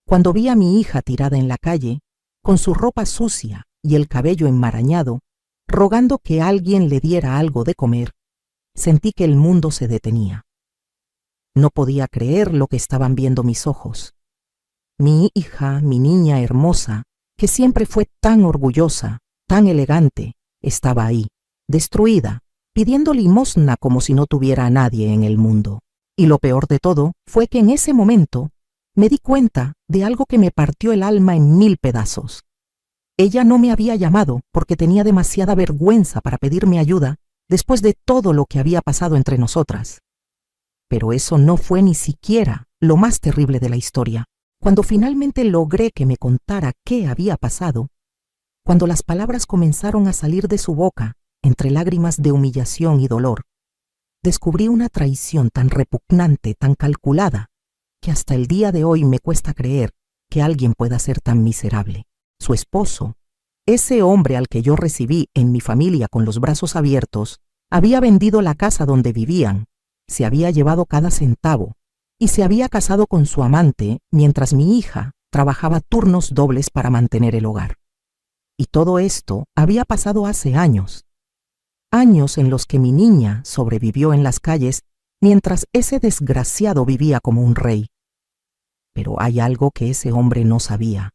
Cuando vi a mi hija tirada en la calle, con su ropa sucia y el cabello enmarañado, rogando que alguien le diera algo de comer, sentí que el mundo se detenía. No podía creer lo que estaban viendo mis ojos. Mi hija, mi niña hermosa, que siempre fue tan orgullosa, tan elegante, estaba ahí, destruida, pidiendo limosna como si no tuviera a nadie en el mundo. Y lo peor de todo fue que en ese momento me di cuenta de algo que me partió el alma en 1000 pedazos. Ella no me había llamado porque tenía demasiada vergüenza para pedirme ayuda después de todo lo que había pasado entre nosotras. Pero eso no fue ni siquiera lo más terrible de la historia. Cuando finalmente logré que me contara qué había pasado, cuando las palabras comenzaron a salir de su boca entre lágrimas de humillación y dolor, descubrí una traición tan repugnante, tan calculada, que hasta el día de hoy me cuesta creer que alguien pueda ser tan miserable. Su esposo, ese hombre al que yo recibí en mi familia con los brazos abiertos, había vendido la casa donde vivían, se había llevado cada centavo y se había casado con su amante mientras mi hija trabajaba turnos dobles para mantener el hogar. Y todo esto había pasado hace años. Años en los que mi niña sobrevivió en las calles mientras ese desgraciado vivía como un rey. Pero hay algo que ese hombre no sabía.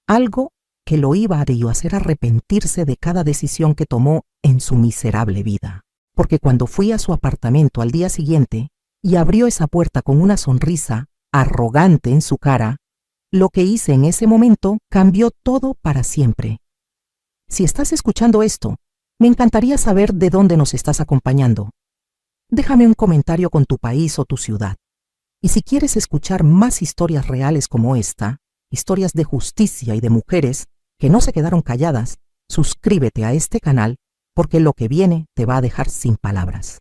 Algo que lo iba a hacer arrepentirse de cada decisión que tomó en su miserable vida. Porque cuando fui a su apartamento al día siguiente y abrió esa puerta con una sonrisa arrogante en su cara, lo que hice en ese momento cambió todo para siempre. Si estás escuchando esto, me encantaría saber de dónde nos estás acompañando. Déjame un comentario con tu país o tu ciudad. Y si quieres escuchar más historias reales como esta, historias de justicia y de mujeres que no se quedaron calladas, suscríbete a este canal porque lo que viene te va a dejar sin palabras.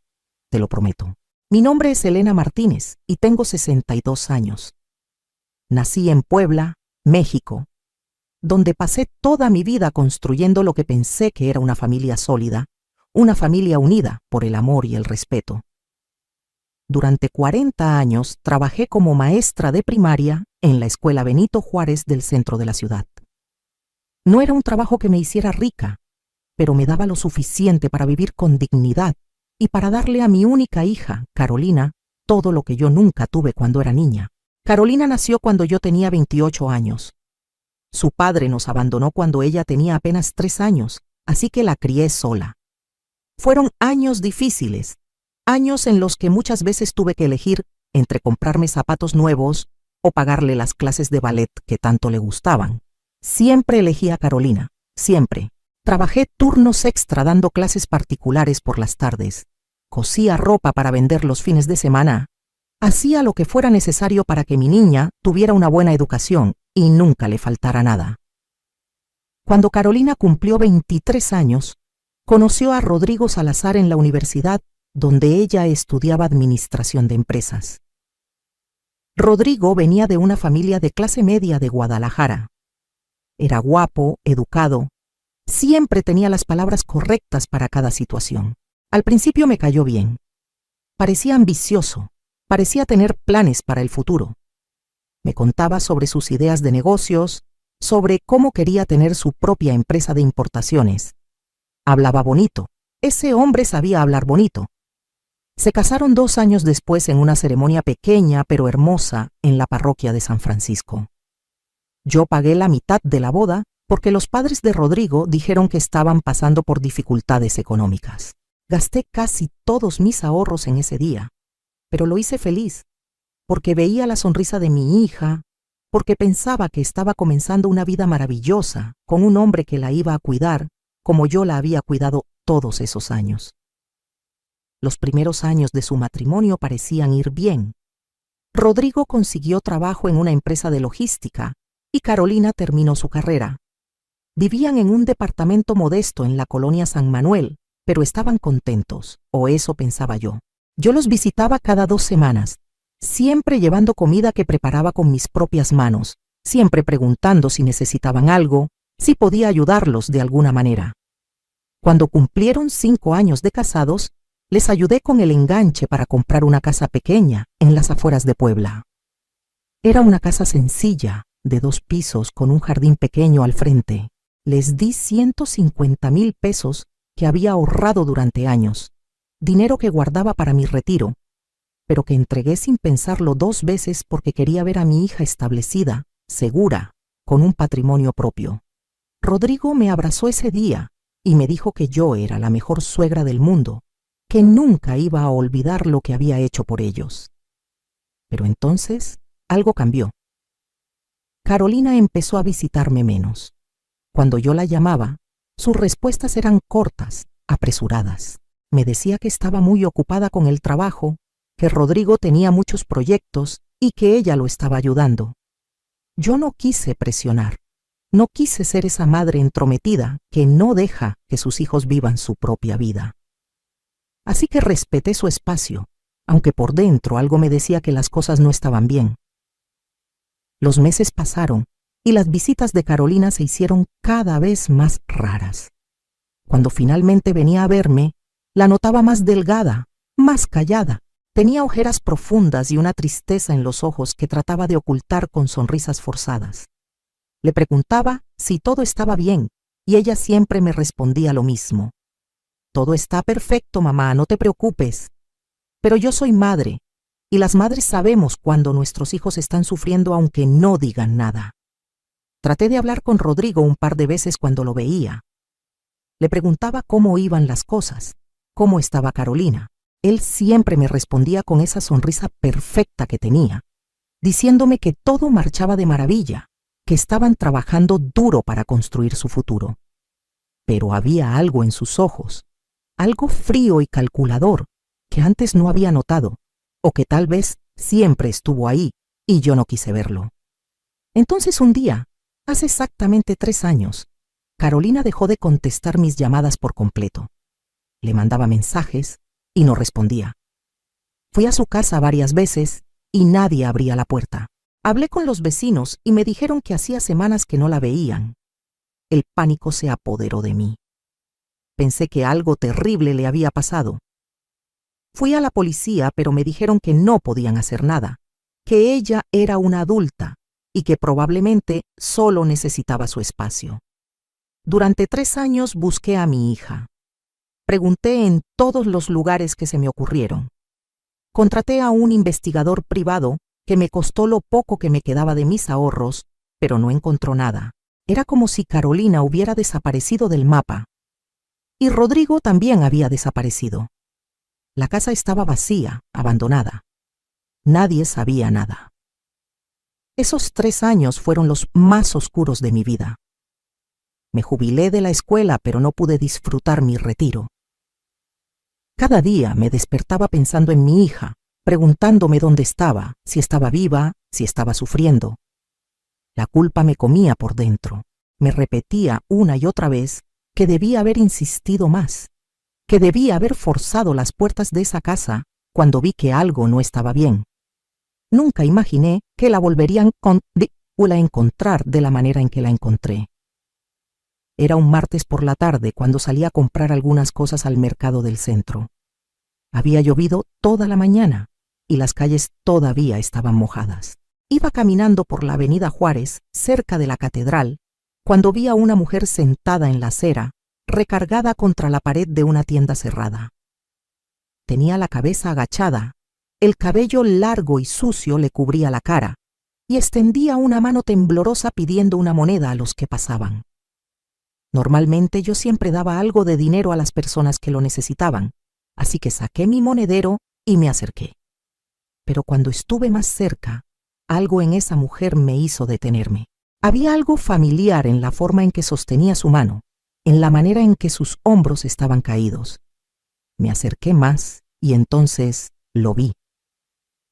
Te lo prometo. Mi nombre es Elena Martínez y tengo 62 años. Nací en Puebla, México, donde pasé toda mi vida construyendo lo que pensé que era una familia sólida, una familia unida por el amor y el respeto. Durante 40 años trabajé como maestra de primaria en la Escuela Benito Juárez del centro de la ciudad. No era un trabajo que me hiciera rica, pero me daba lo suficiente para vivir con dignidad y para darle a mi única hija, Carolina, todo lo que yo nunca tuve cuando era niña. Carolina nació cuando yo tenía 28 años. Su padre nos abandonó cuando ella tenía apenas 3 años, así que la crié sola. Fueron años difíciles, años en los que muchas veces tuve que elegir entre comprarme zapatos nuevos o pagarle las clases de ballet que tanto le gustaban. Siempre elegí a Carolina, siempre. Trabajé turnos extra dando clases particulares por las tardes. Cosía ropa para vender los fines de semana. Hacía lo que fuera necesario para que mi niña tuviera una buena educación y nunca le faltara nada. Cuando Carolina cumplió 23 años, conoció a Rodrigo Salazar en la universidad donde ella estudiaba administración de empresas. Rodrigo venía de una familia de clase media de Guadalajara. Era guapo, educado, siempre tenía las palabras correctas para cada situación. Al principio me cayó bien. Parecía ambicioso, parecía tener planes para el futuro. Me contaba sobre sus ideas de negocios, sobre cómo quería tener su propia empresa de importaciones. Hablaba bonito. Ese hombre sabía hablar bonito. Se casaron 2 años después en una ceremonia pequeña pero hermosa en la parroquia de San Francisco. Yo pagué la mitad de la boda porque los padres de Rodrigo dijeron que estaban pasando por dificultades económicas. Gasté casi todos mis ahorros en ese día, pero lo hice feliz, porque veía la sonrisa de mi hija, porque pensaba que estaba comenzando una vida maravillosa con un hombre que la iba a cuidar como yo la había cuidado todos esos años. Los primeros años de su matrimonio parecían ir bien. Rodrigo consiguió trabajo en una empresa de logística y Carolina terminó su carrera. Vivían en un departamento modesto en la colonia San Manuel, pero estaban contentos, o eso pensaba yo. Yo los visitaba cada 2 semanas, siempre llevando comida que preparaba con mis propias manos, siempre preguntando si necesitaban algo, si podía ayudarlos de alguna manera. Cuando cumplieron 5 años de casados, les ayudé con el enganche para comprar una casa pequeña en las afueras de Puebla. Era una casa sencilla, de 2 pisos con un jardín pequeño al frente. Les di 150,000 pesos que había ahorrado durante años, dinero que guardaba para mi retiro, pero que entregué sin pensarlo 2 veces porque quería ver a mi hija establecida, segura, con un patrimonio propio. Rodrigo me abrazó ese día y me dijo que yo era la mejor suegra del mundo, que nunca iba a olvidar lo que había hecho por ellos. Pero entonces algo cambió. Carolina empezó a visitarme menos. Cuando yo la llamaba, sus respuestas eran cortas, apresuradas. Me decía que estaba muy ocupada con el trabajo, que Rodrigo tenía muchos proyectos y que ella lo estaba ayudando. Yo no quise presionar. No quise ser esa madre entrometida que no deja que sus hijos vivan su propia vida. Así que respeté su espacio, aunque por dentro algo me decía que las cosas no estaban bien. Los meses pasaron y las visitas de Carolina se hicieron cada vez más raras. Cuando finalmente venía a verme, la notaba más delgada, más callada. Tenía ojeras profundas y una tristeza en los ojos que trataba de ocultar con sonrisas forzadas. Le preguntaba si todo estaba bien y ella siempre me respondía lo mismo. Todo está perfecto, mamá, no te preocupes. Pero yo soy madre y las madres sabemos cuando nuestros hijos están sufriendo aunque no digan nada. Traté de hablar con Rodrigo un par de veces cuando lo veía. Le preguntaba cómo iban las cosas, cómo estaba Carolina. Él siempre me respondía con esa sonrisa perfecta que tenía, diciéndome que todo marchaba de maravilla, que estaban trabajando duro para construir su futuro. Pero había algo en sus ojos, algo frío y calculador, que antes no había notado, o que tal vez siempre estuvo ahí y yo no quise verlo. Entonces un día, hace exactamente 3 años, Carolina dejó de contestar mis llamadas por completo. Le mandaba mensajes y no respondía. Fui a su casa varias veces y nadie abría la puerta. Hablé con los vecinos y me dijeron que hacía semanas que no la veían. El pánico se apoderó de mí. Pensé que algo terrible le había pasado. Fui a la policía, pero me dijeron que no podían hacer nada, que ella era una adulta y que probablemente solo necesitaba su espacio. Durante 3 años busqué a mi hija. Pregunté en todos los lugares que se me ocurrieron. Contraté a un investigador privado que me costó lo poco que me quedaba de mis ahorros, pero no encontró nada. Era como si Carolina hubiera desaparecido del mapa. Y Rodrigo también había desaparecido. La casa estaba vacía, abandonada. Nadie sabía nada. Esos 3 años fueron los más oscuros de mi vida. Me jubilé de la escuela, pero no pude disfrutar mi retiro. Cada día me despertaba pensando en mi hija, preguntándome dónde estaba, si estaba viva, si estaba sufriendo. La culpa me comía por dentro. Me repetía una y otra vez que debía haber insistido más, que debía haber forzado las puertas de esa casa cuando vi que algo no estaba bien. Nunca imaginé que la volverían a encontrar de la manera en que la encontré. Era un martes por la tarde cuando salí a comprar algunas cosas al mercado del centro. Había llovido toda la mañana y las calles todavía estaban mojadas. Iba caminando por la avenida Juárez, cerca de la catedral, cuando vi a una mujer sentada en la acera, recargada contra la pared de una tienda cerrada. Tenía la cabeza agachada, el cabello largo y sucio le cubría la cara, y extendía una mano temblorosa pidiendo una moneda a los que pasaban. Normalmente yo siempre daba algo de dinero a las personas que lo necesitaban, así que saqué mi monedero y me acerqué. Pero cuando estuve más cerca, algo en esa mujer me hizo detenerme. Había algo familiar en la forma en que sostenía su mano, en la manera en que sus hombros estaban caídos. Me acerqué más y entonces lo vi.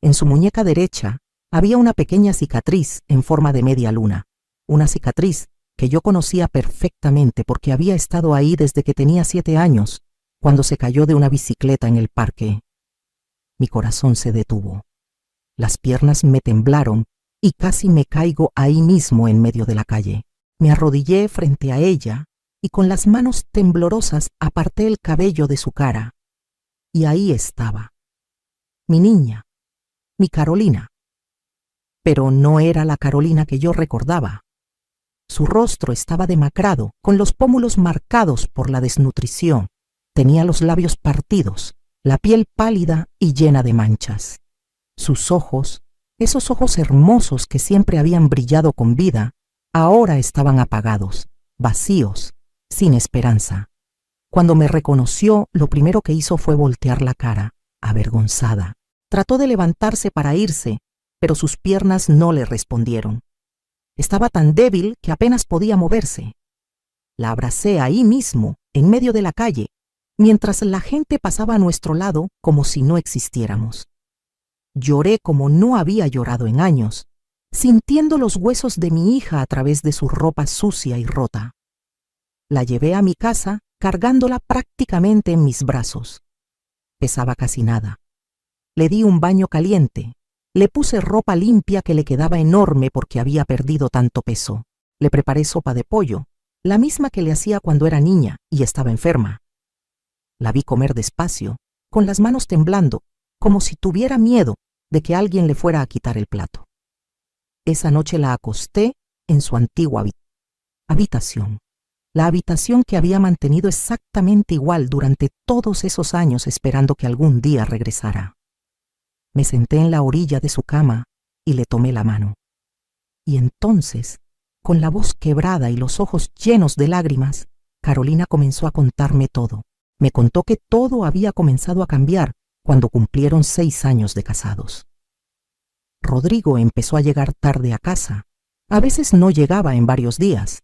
En su muñeca derecha había una pequeña cicatriz en forma de media luna, una cicatriz que yo conocía perfectamente porque había estado ahí desde que tenía 7 años, cuando se cayó de una bicicleta en el parque. Mi corazón se detuvo. Las piernas me temblaron y casi me caigo ahí mismo en medio de la calle. Me arrodillé frente a ella y con las manos temblorosas aparté el cabello de su cara. Y ahí estaba. Mi niña, mi Carolina. pero no era la Carolina que yo recordaba. Su rostro estaba demacrado, con los pómulos marcados por la desnutrición. Tenía los labios partidos, la piel pálida y llena de manchas. Sus ojos, esos ojos hermosos que siempre habían brillado con vida, ahora estaban apagados, vacíos, sin esperanza. Cuando me reconoció, lo primero que hizo fue voltear la cara, avergonzada. Trató de levantarse para irse, pero sus piernas no le respondieron. Estaba tan débil que apenas podía moverse. La abracé ahí mismo, en medio de la calle, mientras la gente pasaba a nuestro lado como si no existiéramos. Lloré como no había llorado en años, sintiendo los huesos de mi hija a través de su ropa sucia y rota. La llevé a mi casa, cargándola prácticamente en mis brazos. Pesaba casi nada. Le di un baño caliente. Le puse ropa limpia que le quedaba enorme porque había perdido tanto peso. Le preparé sopa de pollo, la misma que le hacía cuando era niña y estaba enferma. La vi comer despacio, con las manos temblando, como si tuviera miedo de que alguien le fuera a quitar el plato. Esa noche la acosté en su antigua habitación, la habitación que había mantenido exactamente igual durante todos esos años esperando que algún día regresara. Me senté en la orilla de su cama y le tomé la mano. Y entonces, con la voz quebrada y los ojos llenos de lágrimas, Carolina comenzó a contarme todo. Me contó que todo había comenzado a cambiar cuando cumplieron 6 años de casados. Rodrigo empezó a llegar tarde a casa. A veces no llegaba en varios días.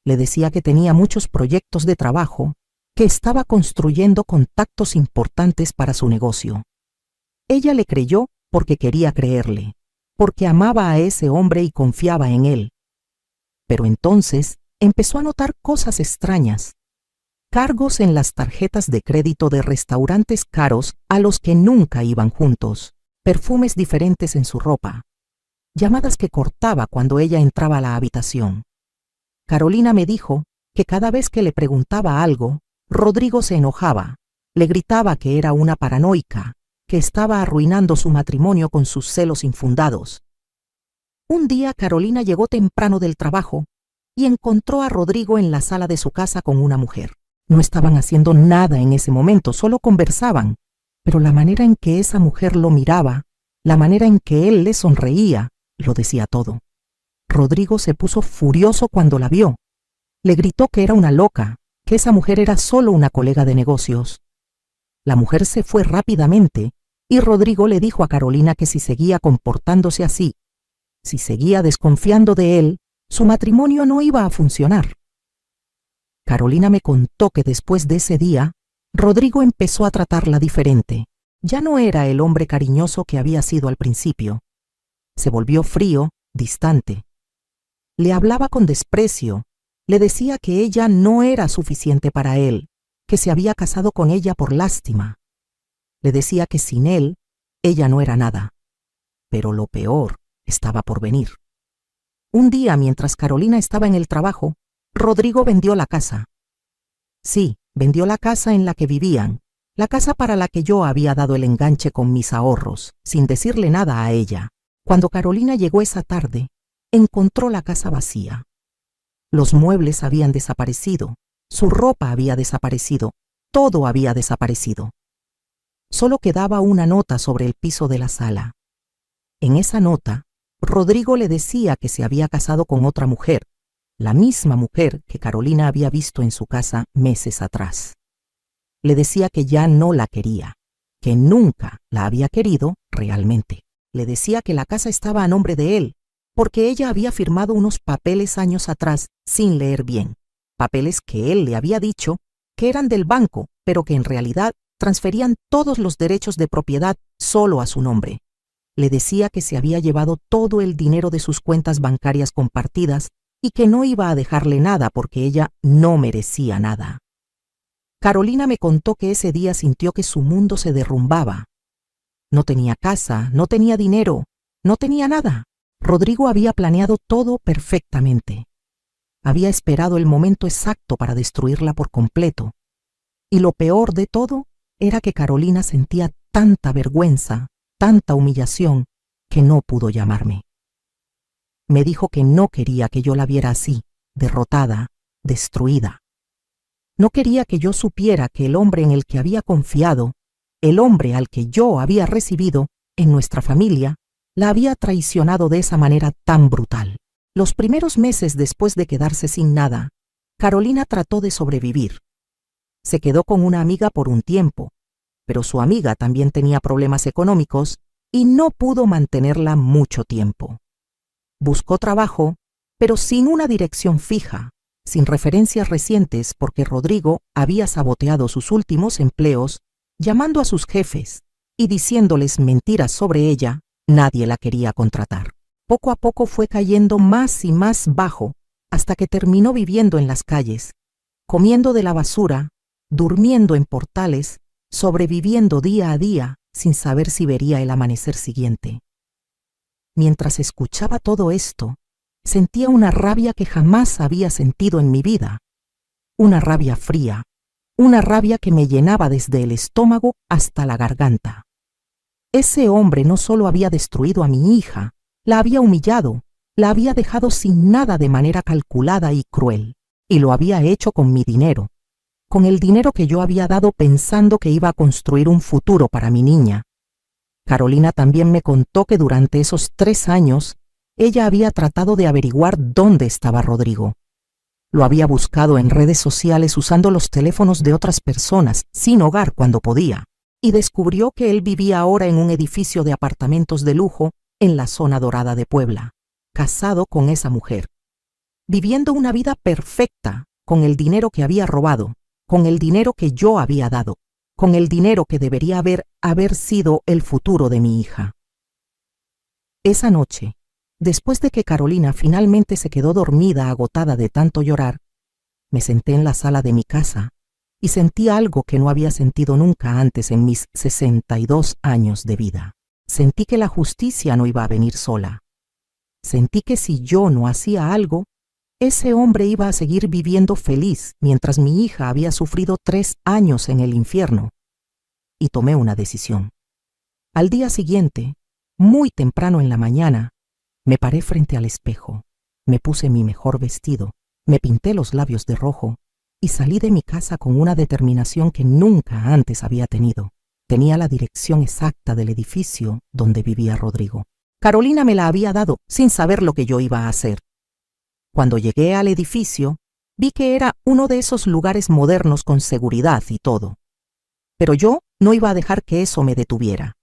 Le decía que tenía muchos proyectos de trabajo, que estaba construyendo contactos importantes para su negocio. Ella le creyó porque quería creerle, porque amaba a ese hombre y confiaba en él. Pero entonces empezó a notar cosas extrañas. Cargos en las tarjetas de crédito de restaurantes caros a los que nunca iban juntos, perfumes diferentes en su ropa, llamadas que cortaba cuando ella entraba a la habitación. Carolina me dijo que cada vez que le preguntaba algo, Rodrigo se enojaba, le gritaba que era una paranoica, que estaba arruinando su matrimonio con sus celos infundados. Un día Carolina llegó temprano del trabajo y encontró a Rodrigo en la sala de su casa con una mujer. No estaban haciendo nada en ese momento, solo conversaban, pero la manera en que esa mujer lo miraba, la manera en que él le sonreía, lo decía todo. Rodrigo se puso furioso cuando la vio. Le gritó que era una loca, que esa mujer era solo una colega de negocios. La mujer se fue rápidamente y Rodrigo le dijo a Carolina que si seguía comportándose así, si seguía desconfiando de él, su matrimonio no iba a funcionar. Carolina me contó que después de ese día, Rodrigo empezó a tratarla diferente. Ya no era el hombre cariñoso que había sido al principio. Se volvió frío, distante. Le hablaba con desprecio, le decía que ella no era suficiente para él, que se había casado con ella por lástima. Le decía que sin él, ella no era nada. Pero lo peor estaba por venir. Un día, mientras Carolina estaba en el trabajo, Rodrigo vendió la casa. Sí, vendió la casa en la que vivían, la casa para la que yo había dado el enganche con mis ahorros, sin decirle nada a ella. Cuando Carolina llegó esa tarde, encontró la casa vacía. Los muebles habían desaparecido, su ropa había desaparecido, todo había desaparecido. Solo quedaba una nota sobre el piso de la sala. En esa nota, Rodrigo le decía que se había casado con otra mujer, la misma mujer que Carolina había visto en su casa meses atrás. Le decía que ya no la quería, que nunca la había querido realmente. Le decía que la casa estaba a nombre de él, porque ella había firmado unos papeles años atrás sin leer bien, papeles que él le había dicho que eran del banco, pero que en realidad transferían todos los derechos de propiedad solo a su nombre. Le decía que se había llevado todo el dinero de sus cuentas bancarias compartidas y que no iba a dejarle nada porque ella no merecía nada. Carolina me contó que ese día sintió que su mundo se derrumbaba. No tenía casa, no tenía dinero, no tenía nada. Rodrigo había planeado todo perfectamente. Había esperado el momento exacto para destruirla por completo. Y lo peor de todo era que Carolina sentía tanta vergüenza, tanta humillación, que no pudo llamarme. Me dijo que no quería que yo la viera así, derrotada, destruida. No quería que yo supiera que el hombre en el que había confiado, el hombre al que yo había recibido en nuestra familia, la había traicionado de esa manera tan brutal. Los primeros meses después de quedarse sin nada, Carolina trató de sobrevivir. Se quedó con una amiga por un tiempo, pero su amiga también tenía problemas económicos y no pudo mantenerla mucho tiempo. Buscó trabajo, pero sin una dirección fija, sin referencias recientes porque Rodrigo había saboteado sus últimos empleos, llamando a sus jefes y diciéndoles mentiras sobre ella. Nadie la quería contratar. Poco a poco fue cayendo más y más bajo hasta que terminó viviendo en las calles, comiendo de la basura, durmiendo en portales, sobreviviendo día a día sin saber si vería el amanecer siguiente. Mientras escuchaba todo esto, sentía una rabia que jamás había sentido en mi vida. Una rabia fría, una rabia que me llenaba desde el estómago hasta la garganta. Ese hombre no solo había destruido a mi hija, la había humillado, la había dejado sin nada de manera calculada y cruel, y lo había hecho con mi dinero, con el dinero que yo había dado pensando que iba a construir un futuro para mi niña. Carolina también me contó que durante esos 3 años ella había tratado de averiguar dónde estaba Rodrigo. Lo había buscado en redes sociales usando los teléfonos de otras personas, sin hogar cuando podía, y descubrió que él vivía ahora en un edificio de apartamentos de lujo en la zona dorada de Puebla, casado con esa mujer, viviendo una vida perfecta con el dinero que había robado, con el dinero que yo había dado, con el dinero que debería haber sido el futuro de mi hija. Esa noche, después de que Carolina finalmente se quedó dormida agotada de tanto llorar, me senté en la sala de mi casa y sentí algo que no había sentido nunca antes en mis 62 años de vida. Sentí que la justicia no iba a venir sola. Sentí que si yo no hacía algo, ese hombre iba a seguir viviendo feliz mientras mi hija había sufrido 3 años en el infierno. Y tomé una decisión. Al día siguiente, muy temprano en la mañana, me paré frente al espejo, me puse mi mejor vestido, me pinté los labios de rojo y salí de mi casa con una determinación que nunca antes había tenido. Tenía la dirección exacta del edificio donde vivía Rodrigo. Carolina me la había dado sin saber lo que yo iba a hacer. Cuando llegué al edificio, vi que era uno de esos lugares modernos con seguridad y todo. Pero yo no iba a dejar que eso me detuviera.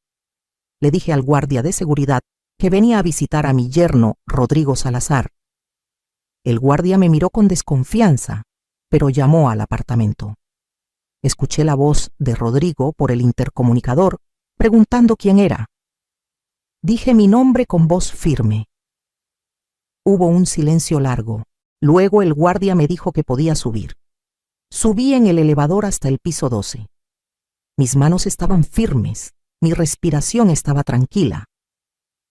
Le dije al guardia de seguridad que venía a visitar a mi yerno, Rodrigo Salazar. El guardia me miró con desconfianza, pero llamó al apartamento. Escuché la voz de Rodrigo por el intercomunicador, preguntando quién era. Dije mi nombre con voz firme. Hubo un silencio largo. Luego el guardia me dijo que podía subir. Subí en el elevador hasta el piso 12. Mis manos estaban firmes, mi respiración estaba tranquila.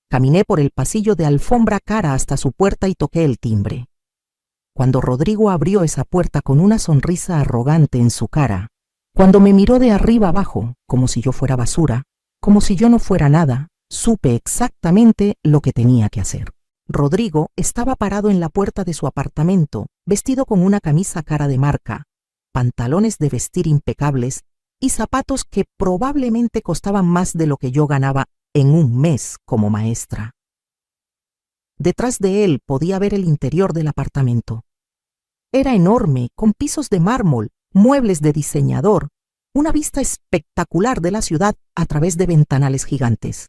Caminé por el pasillo de alfombra cara hasta su puerta y toqué el timbre. Cuando Rodrigo abrió esa puerta con una sonrisa arrogante en su cara, cuando me miró de arriba abajo, como si yo fuera basura, como si yo no fuera nada, supe exactamente lo que tenía que hacer. Rodrigo estaba parado en la puerta de su apartamento, vestido con una camisa cara de marca, pantalones de vestir impecables y zapatos que probablemente costaban más de lo que yo ganaba en un mes como maestra. Detrás de él podía ver el interior del apartamento. Era enorme, con pisos de mármol, muebles de diseñador, una vista espectacular de la ciudad a través de ventanales gigantes.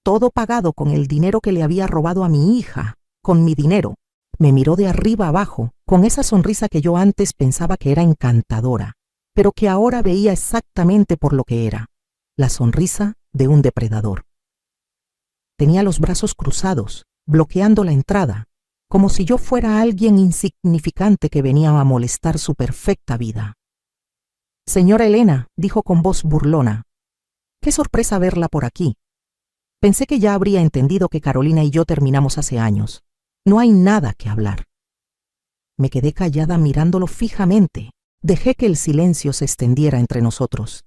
Todo pagado con el dinero que le había robado a mi hija, con mi dinero. Me miró de arriba abajo, con esa sonrisa que yo antes pensaba que era encantadora, pero que ahora veía exactamente por lo que era, la sonrisa de un depredador. Tenía los brazos cruzados, bloqueando la entrada, como si yo fuera alguien insignificante que venía a molestar su perfecta vida. «Señora Elena», dijo con voz burlona, «qué sorpresa verla por aquí. Pensé que ya habría entendido que Carolina y yo terminamos hace años. No hay nada que hablar». Me quedé callada mirándolo fijamente. Dejé que el silencio se extendiera entre nosotros.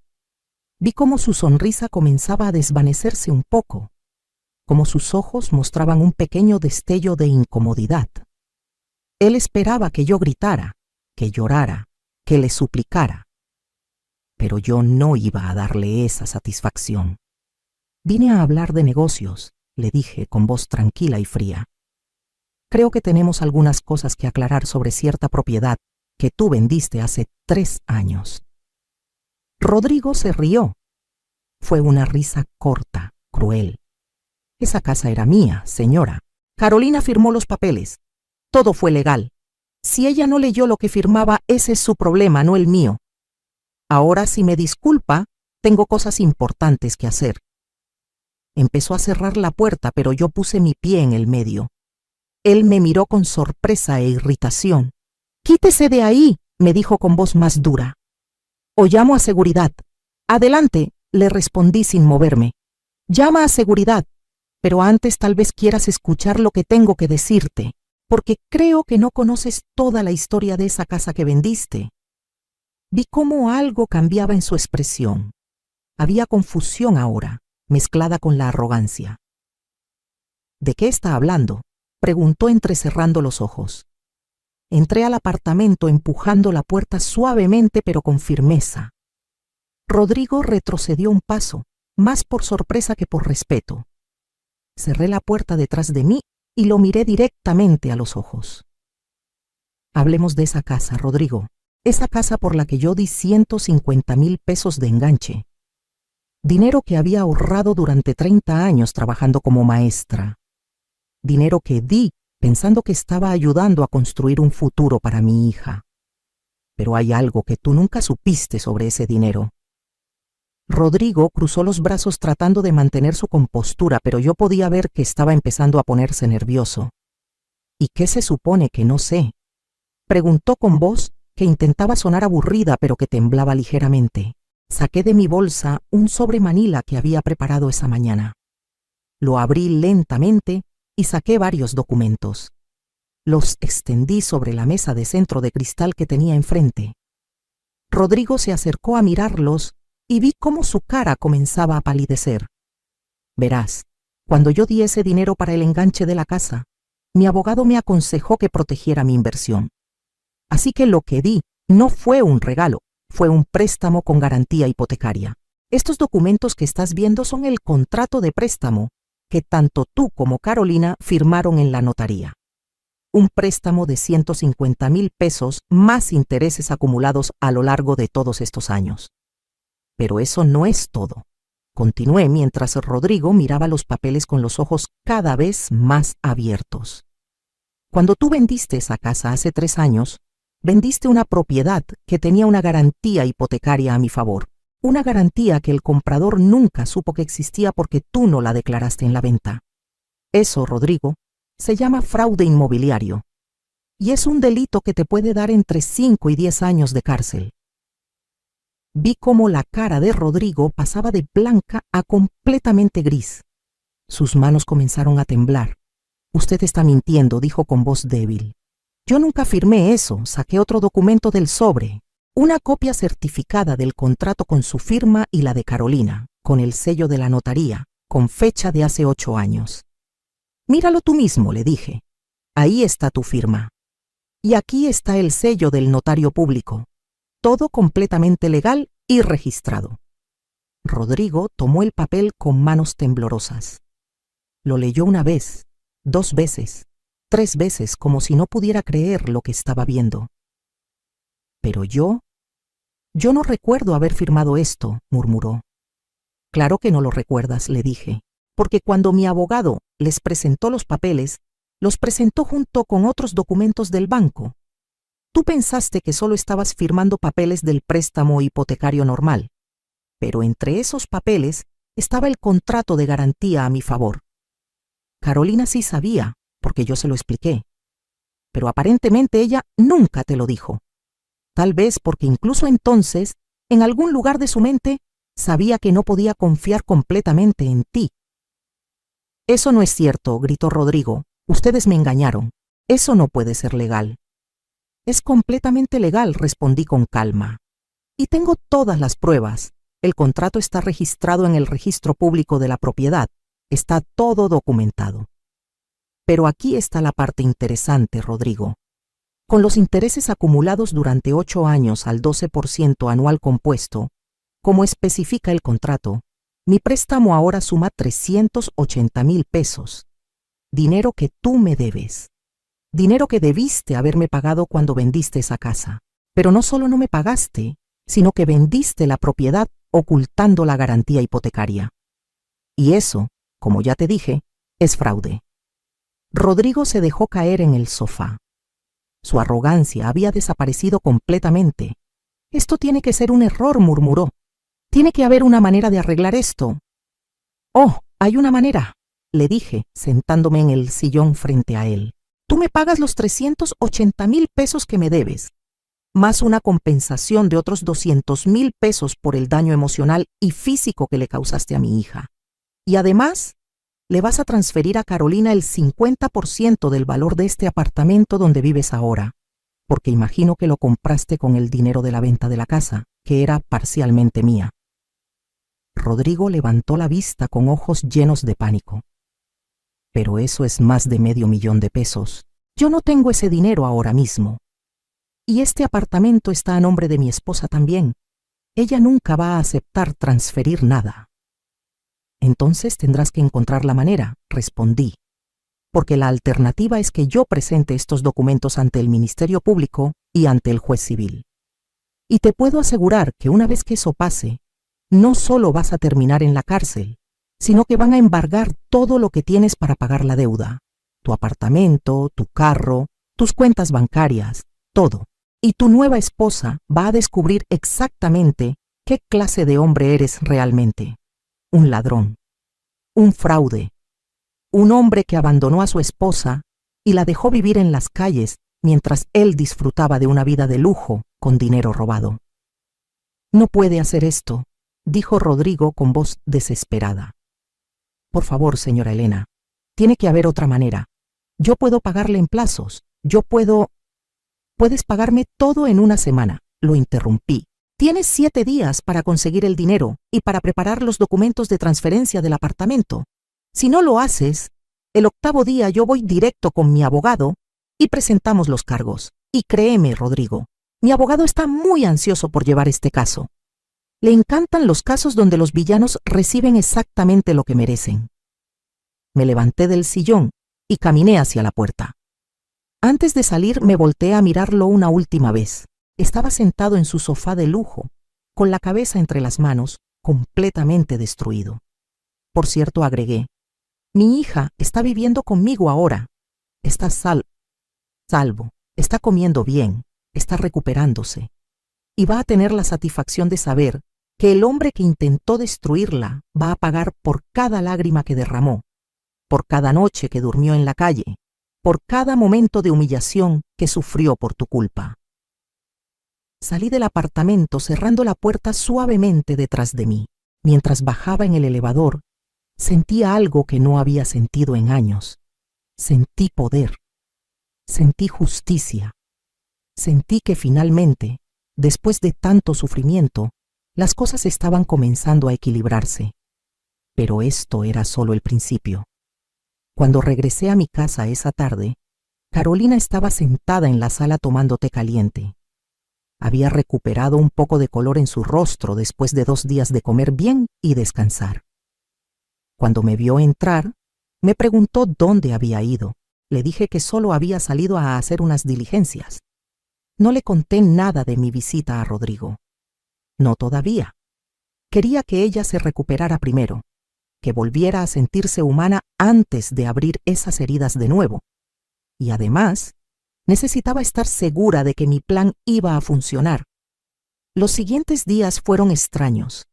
Vi cómo su sonrisa comenzaba a desvanecerse un poco, como sus ojos mostraban un pequeño destello de incomodidad. Él esperaba que yo gritara, que llorara, que le suplicara. Pero yo no iba a darle esa satisfacción. Vine a hablar de negocios, le dije con voz tranquila y fría. Creo que tenemos algunas cosas que aclarar sobre cierta propiedad que tú vendiste hace 3 años. Rodrigo se rió. Fue una risa corta, cruel. Esa casa era mía, señora. Carolina firmó los papeles. Todo fue legal. Si ella no leyó lo que firmaba, ese es su problema, no el mío. Ahora, si me disculpa, tengo cosas importantes que hacer. Empezó a cerrar la puerta, pero yo puse mi pie en el medio. Él me miró con sorpresa e irritación. «Quítese de ahí», me dijo con voz más dura. «O llamo a seguridad». «Adelante», le respondí sin moverme. «Llama a seguridad, pero antes tal vez quieras escuchar lo que tengo que decirte, porque creo que no conoces toda la historia de esa casa que vendiste». Vi cómo algo cambiaba en su expresión. Había confusión ahora, mezclada con la arrogancia. «¿De qué está hablando?», preguntó entrecerrando los ojos. Entré al apartamento empujando la puerta suavemente pero con firmeza. Rodrigo retrocedió un paso, más por sorpresa que por respeto. Cerré la puerta detrás de mí y lo miré directamente a los ojos. «Hablemos de esa casa, Rodrigo. Esa casa por la que yo di 150,000 pesos de enganche. Dinero que había ahorrado durante 30 años trabajando como maestra. Dinero que di pensando que estaba ayudando a construir un futuro para mi hija. Pero hay algo que tú nunca supiste sobre ese dinero». Rodrigo cruzó los brazos tratando de mantener su compostura, pero yo podía ver que estaba empezando a ponerse nervioso. «¿Y qué se supone que no sé?», preguntó con voz que intentaba sonar aburrida pero que temblaba ligeramente. Saqué de mi bolsa un sobre manila que había preparado esa mañana. Lo abrí lentamente y saqué varios documentos. Los extendí sobre la mesa de centro de cristal que tenía enfrente. Rodrigo se acercó a mirarlos y vi cómo su cara comenzaba a palidecer. «Verás, cuando yo di ese dinero para el enganche de la casa, mi abogado me aconsejó que protegiera mi inversión. Así que lo que di no fue un regalo, fue un préstamo con garantía hipotecaria. Estos documentos que estás viendo son el contrato de préstamo que tanto tú como Carolina firmaron en la notaría. Un préstamo de 150,000 pesos más intereses acumulados a lo largo de todos estos años. Pero eso no es todo», continué mientras Rodrigo miraba los papeles con los ojos cada vez más abiertos. «Cuando tú vendiste esa casa hace 3 años, vendiste una propiedad que tenía una garantía hipotecaria a mi favor. Una garantía que el comprador nunca supo que existía porque tú no la declaraste en la venta. Eso, Rodrigo, se llama fraude inmobiliario. Y es un delito que te puede dar entre 5 y 10 años de cárcel». Vi cómo la cara de Rodrigo pasaba de blanca a completamente gris. Sus manos comenzaron a temblar. «Usted está mintiendo», dijo con voz débil. «Yo nunca firmé eso». Saqué otro documento del sobre, una copia certificada del contrato con su firma y la de Carolina, con el sello de la notaría, con fecha de hace 8 años. «Míralo tú mismo», le dije. «Ahí está tu firma. Y aquí está el sello del notario público. Todo completamente legal y registrado». Rodrigo tomó el papel con manos temblorosas. Lo leyó 1 vez, 2 veces, 3 veces, como si no pudiera creer lo que estaba viendo. «Pero yo no recuerdo haber firmado esto», murmuró. «Claro que no lo recuerdas», le dije, «porque cuando mi abogado les presentó los papeles, los presentó junto con otros documentos del banco. Tú pensaste que solo estabas firmando papeles del préstamo hipotecario normal, pero entre esos papeles estaba el contrato de garantía a mi favor. Carolina sí sabía, porque yo se lo expliqué, pero aparentemente ella nunca te lo dijo. Tal vez porque incluso entonces, en algún lugar de su mente, sabía que no podía confiar completamente en ti». «Eso no es cierto», gritó Rodrigo. «Ustedes me engañaron. Eso no puede ser legal». «Es completamente legal», respondí con calma. «Y tengo todas las pruebas. El contrato está registrado en el registro público de la propiedad. Está todo documentado. Pero aquí está la parte interesante, Rodrigo. Con los intereses acumulados durante 8 años al 12% anual compuesto, como especifica el contrato, mi préstamo ahora suma 380,000 pesos. Dinero que tú me debes. Dinero que debiste haberme pagado cuando vendiste esa casa. Pero no solo no me pagaste, sino que vendiste la propiedad ocultando la garantía hipotecaria. Y eso, como ya te dije, es fraude. Rodrigo se dejó caer en el sofá. Su arrogancia había desaparecido completamente. Esto tiene que ser un error, murmuró. Tiene que haber una manera de arreglar esto. Oh, hay una manera, le dije, sentándome en el sillón frente a él. Tú me pagas los 380,000 pesos que me debes, más una compensación de otros 200,000 pesos por el daño emocional y físico que le causaste a mi hija. Y además, le vas a transferir a Carolina el 50% del valor de este apartamento donde vives ahora, porque imagino que lo compraste con el dinero de la venta de la casa, que era parcialmente mía. Rodrigo levantó la vista con ojos llenos de pánico. Pero eso es más de $500,000 de pesos. Yo no tengo ese dinero ahora mismo. Y este apartamento está a nombre de mi esposa también. Ella nunca va a aceptar transferir nada. Entonces tendrás que encontrar la manera, respondí, porque la alternativa es que yo presente estos documentos ante el Ministerio Público y ante el juez civil. Y te puedo asegurar que una vez que eso pase, no solo vas a terminar en la cárcel, sino que van a embargar todo lo que tienes para pagar la deuda, tu apartamento, tu carro, tus cuentas bancarias, todo. Y tu nueva esposa va a descubrir exactamente qué clase de hombre eres realmente. Un ladrón, un fraude, un hombre que abandonó a su esposa y la dejó vivir en las calles mientras él disfrutaba de una vida de lujo con dinero robado. No puede hacer esto, dijo Rodrigo con voz desesperada. Por favor, señora Elena, tiene que haber otra manera. Yo puedo pagarle en plazos, Puedes pagarme todo en una semana, lo interrumpí. Tienes 7 días para conseguir el dinero y para preparar los documentos de transferencia del apartamento. Si no lo haces, el 8º día yo voy directo con mi abogado y presentamos los cargos. Y créeme, Rodrigo, mi abogado está muy ansioso por llevar este caso. Le encantan los casos donde los villanos reciben exactamente lo que merecen. Me levanté del sillón y caminé hacia la puerta. Antes de salir me volteé a mirarlo una última vez. Estaba sentado en su sofá de lujo, con la cabeza entre las manos, completamente destruido. Por cierto, agregué, mi hija está viviendo conmigo ahora. Está salvo, está comiendo bien, está recuperándose. Y va a tener la satisfacción de saber que el hombre que intentó destruirla va a pagar por cada lágrima que derramó, por cada noche que durmió en la calle, por cada momento de humillación que sufrió por tu culpa. Salí del apartamento cerrando la puerta suavemente detrás de mí. Mientras bajaba en el elevador, sentía algo que no había sentido en años. Sentí poder. Sentí justicia. Sentí que finalmente, después de tanto sufrimiento, las cosas estaban comenzando a equilibrarse. Pero esto era solo el principio. Cuando regresé a mi casa esa tarde, Carolina estaba sentada en la sala tomando té caliente. Había recuperado un poco de color en su rostro después de 2 días de comer bien y descansar. Cuando me vio entrar, me preguntó dónde había ido. Le dije que solo había salido a hacer unas diligencias. No le conté nada de mi visita a Rodrigo. No todavía. Quería que ella se recuperara primero, que volviera a sentirse humana antes de abrir esas heridas de nuevo. Y además, necesitaba estar segura de que mi plan iba a funcionar. Los siguientes días fueron extraños.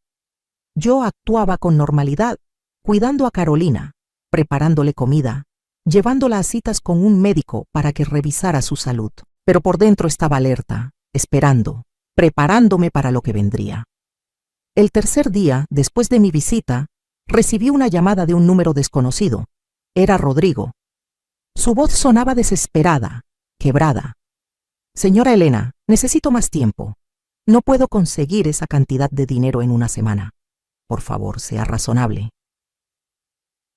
Yo actuaba con normalidad, cuidando a Carolina, preparándole comida, llevándola a citas con un médico para que revisara su salud. Pero por dentro estaba alerta, esperando, preparándome para lo que vendría. El tercer día, después de mi visita, recibí una llamada de un número desconocido. Era Rodrigo. Su voz sonaba desesperada, quebrada. Señora Elena, necesito más tiempo. No puedo conseguir esa cantidad de dinero en una semana. Por favor, sea razonable.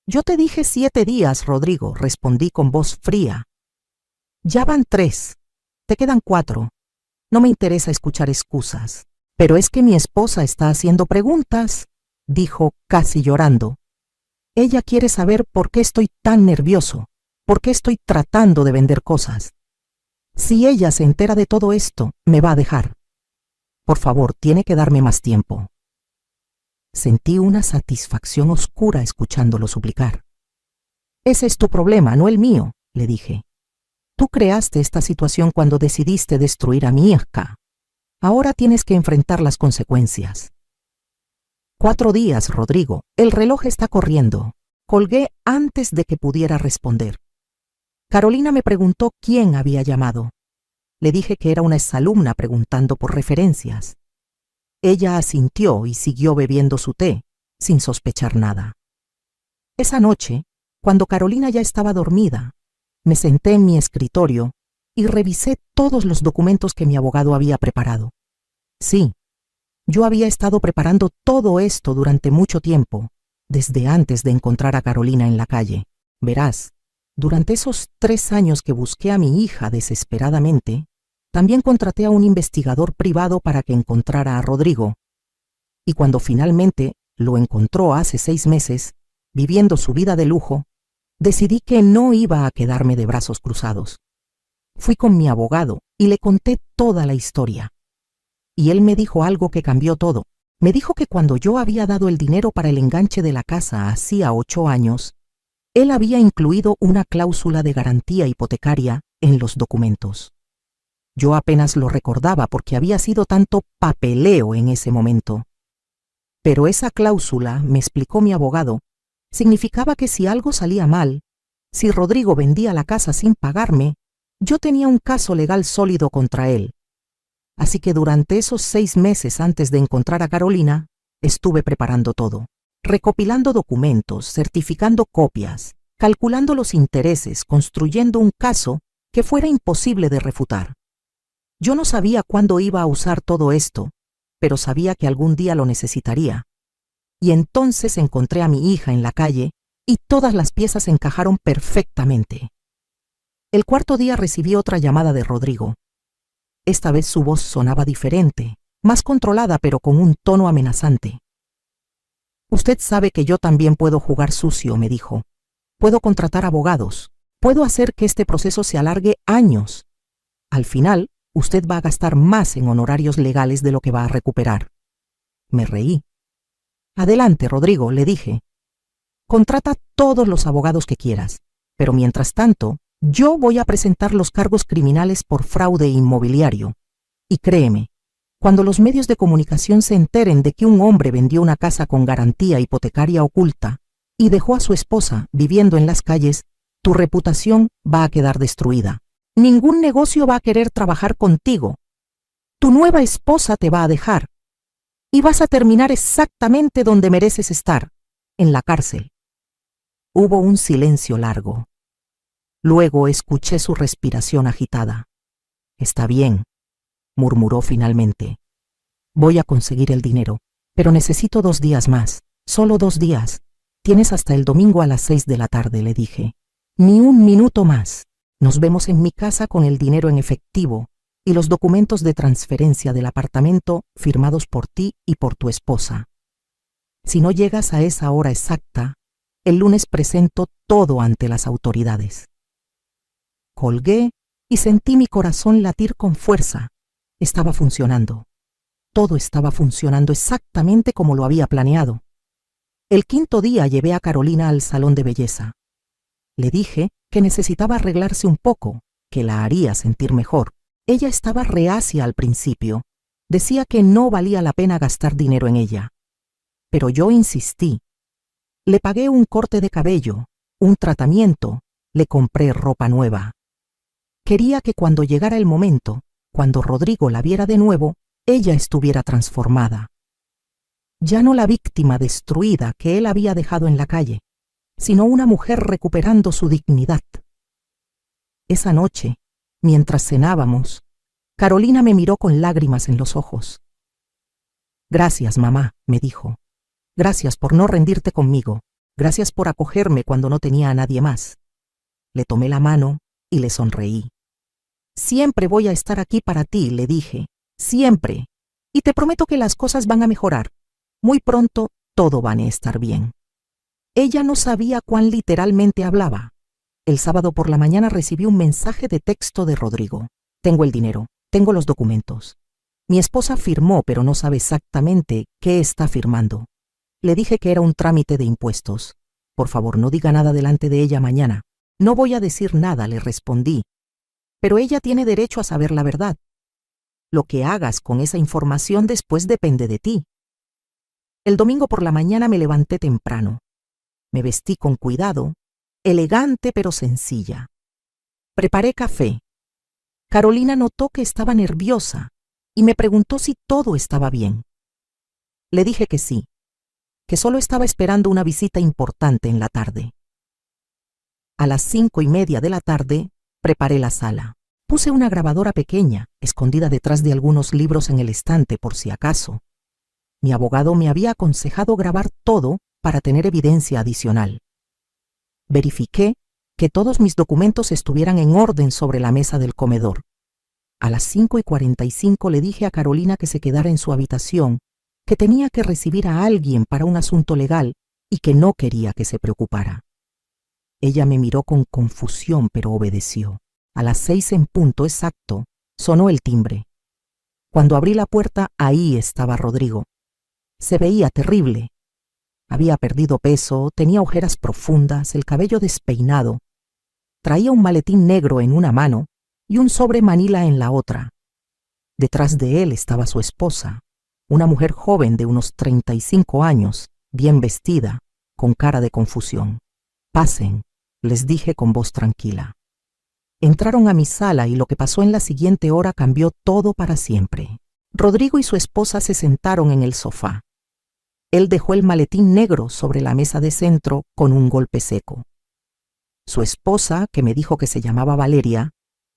Yo te dije 7 días, Rodrigo, respondí con voz fría. Ya van 3. Te quedan 4. No me interesa escuchar excusas. Pero es que mi esposa está haciendo preguntas, dijo casi llorando. Ella quiere saber por qué estoy tan nervioso, por qué estoy tratando de vender cosas. Si ella se entera de todo esto, me va a dejar. Por favor, tiene que darme más tiempo. Sentí una satisfacción oscura escuchándolo suplicar. Ese es tu problema, no el mío, le dije. Tú creaste esta situación cuando decidiste destruir a mi hija. Ahora tienes que enfrentar las consecuencias. 4 días, Rodrigo. El reloj está corriendo. Colgué antes de que pudiera responder. Carolina me preguntó quién había llamado. Le dije que era una exalumna preguntando por referencias. Ella asintió y siguió bebiendo su té, sin sospechar nada. Esa noche, cuando Carolina ya estaba dormida, me senté en mi escritorio y revisé todos los documentos que mi abogado había preparado. Sí, yo había estado preparando todo esto durante mucho tiempo, desde antes de encontrar a Carolina en la calle. Verás, durante esos 3 años que busqué a mi hija desesperadamente, también contraté a un investigador privado para que encontrara a Rodrigo. Y cuando finalmente lo encontró hace 6 meses, viviendo su vida de lujo, decidí que no iba a quedarme de brazos cruzados. Fui con mi abogado y le conté toda la historia. Y él me dijo algo que cambió todo. Me dijo que cuando yo había dado el dinero para el enganche de la casa hacía 8 años, él había incluido una cláusula de garantía hipotecaria en los documentos. Yo apenas lo recordaba porque había sido tanto papeleo en ese momento. Pero esa cláusula, me explicó mi abogado, significaba que si algo salía mal, si Rodrigo vendía la casa sin pagarme, yo tenía un caso legal sólido contra él. Así que durante esos 6 meses antes de encontrar a Carolina, estuve preparando todo, recopilando documentos, certificando copias, calculando los intereses, construyendo un caso que fuera imposible de refutar. Yo no sabía cuándo iba a usar todo esto, pero sabía que algún día lo necesitaría. Y entonces encontré a mi hija en la calle y todas las piezas encajaron perfectamente. El 4.º día recibí otra llamada de Rodrigo. Esta vez su voz sonaba diferente, más controlada pero con un tono amenazante. Usted sabe que yo también puedo jugar sucio, me dijo. Puedo contratar abogados. Puedo hacer que este proceso se alargue años. Al final, usted va a gastar más en honorarios legales de lo que va a recuperar. Me reí. Adelante, Rodrigo, le dije. Contrata todos los abogados que quieras, pero mientras tanto, yo voy a presentar los cargos criminales por fraude inmobiliario. Y créeme, cuando los medios de comunicación se enteren de que un hombre vendió una casa con garantía hipotecaria oculta y dejó a su esposa viviendo en las calles, tu reputación va a quedar destruida. Ningún negocio va a querer trabajar contigo. Tu nueva esposa te va a dejar. Y vas a terminar exactamente donde mereces estar, en la cárcel. Hubo un silencio largo. Luego escuché su respiración agitada. Está bien, murmuró finalmente. Voy a conseguir el dinero, pero necesito 2 días más. Solo 2 días. Tienes hasta el domingo a las 6 de la tarde, le dije. Ni un minuto más. Nos vemos en mi casa con el dinero en efectivo y los documentos de transferencia del apartamento firmados por ti y por tu esposa. Si no llegas a esa hora exacta, el lunes presento todo ante las autoridades. Colgué y sentí mi corazón latir con fuerza. Estaba funcionando. Todo estaba funcionando exactamente como lo había planeado. El 5.º día llevé a Carolina al salón de belleza. Le dije que necesitaba arreglarse un poco, que la haría sentir mejor. Ella estaba reacia al principio. Decía que no valía la pena gastar dinero en ella. Pero yo insistí. Le pagué un corte de cabello, un tratamiento, le compré ropa nueva. Quería que cuando llegara el momento, cuando Rodrigo la viera de nuevo, ella estuviera transformada. Ya no la víctima destruida que él había dejado en la calle, sino una mujer recuperando su dignidad. Esa noche, mientras cenábamos, Carolina me miró con lágrimas en los ojos. Gracias, mamá, me dijo. Gracias por no rendirte conmigo. Gracias por acogerme cuando no tenía a nadie más. Le tomé la mano y le sonreí. Siempre voy a estar aquí para ti, le dije. Siempre. Y te prometo que las cosas van a mejorar. Muy pronto todo va a estar bien. Ella no sabía cuán literalmente hablaba. El sábado por la mañana recibí un mensaje de texto de Rodrigo. Tengo el dinero, tengo los documentos. Mi esposa firmó, pero no sabe exactamente qué está firmando. Le dije que era un trámite de impuestos. Por favor, no diga nada delante de ella mañana. No voy a decir nada, le respondí. Pero ella tiene derecho a saber la verdad. Lo que hagas con esa información después depende de ti. El domingo por la mañana me levanté temprano. Me vestí con cuidado, elegante pero sencilla. Preparé café. Carolina notó que estaba nerviosa y me preguntó si todo estaba bien. Le dije que sí, que solo estaba esperando una visita importante en la tarde. A las 5:30 de la tarde, preparé la sala. Puse una grabadora pequeña, escondida detrás de algunos libros en el estante por si acaso. Mi abogado me había aconsejado grabar todo para tener evidencia adicional. Verifiqué que todos mis documentos estuvieran en orden sobre la mesa del comedor. A las 5:45 le dije a Carolina que se quedara en su habitación, que tenía que recibir a alguien para un asunto legal y que no quería que se preocupara. Ella me miró con confusión, pero obedeció. A las 6 en punto exacto, sonó el timbre. Cuando abrí la puerta, ahí estaba Rodrigo. Se veía terrible. Había perdido peso, tenía ojeras profundas, el cabello despeinado. Traía un maletín negro en una mano y un sobre manila en la otra. Detrás de él estaba su esposa, una mujer joven de unos 35 años, bien vestida, con cara de confusión. «Pasen», les dije con voz tranquila. Entraron a mi sala y lo que pasó en la siguiente hora cambió todo para siempre. Rodrigo y su esposa se sentaron en el sofá. Él dejó el maletín negro sobre la mesa de centro con un golpe seco. Su esposa, que me dijo que se llamaba Valeria,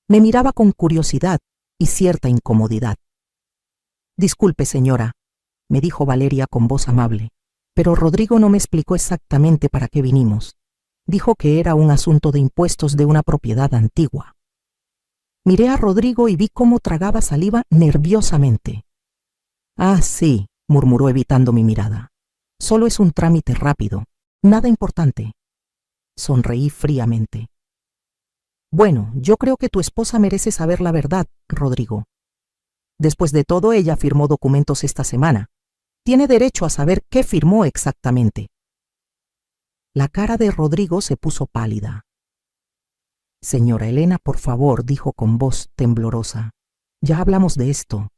me miraba con curiosidad y cierta incomodidad. «Disculpe, señora», me dijo Valeria con voz amable, «pero Rodrigo no me explicó exactamente para qué vinimos. Dijo que era un asunto de impuestos de una propiedad antigua». Miré a Rodrigo y vi cómo tragaba saliva nerviosamente. «Ah, sí», murmuró evitando mi mirada. «Solo es un trámite rápido, nada importante». Sonreí fríamente. «Bueno, yo creo que tu esposa merece saber la verdad, Rodrigo. Después de todo, ella firmó documentos esta semana. Tiene derecho a saber qué firmó exactamente». La cara de Rodrigo se puso pálida. «Señora Elena, por favor», dijo con voz temblorosa. «Ya hablamos de esto».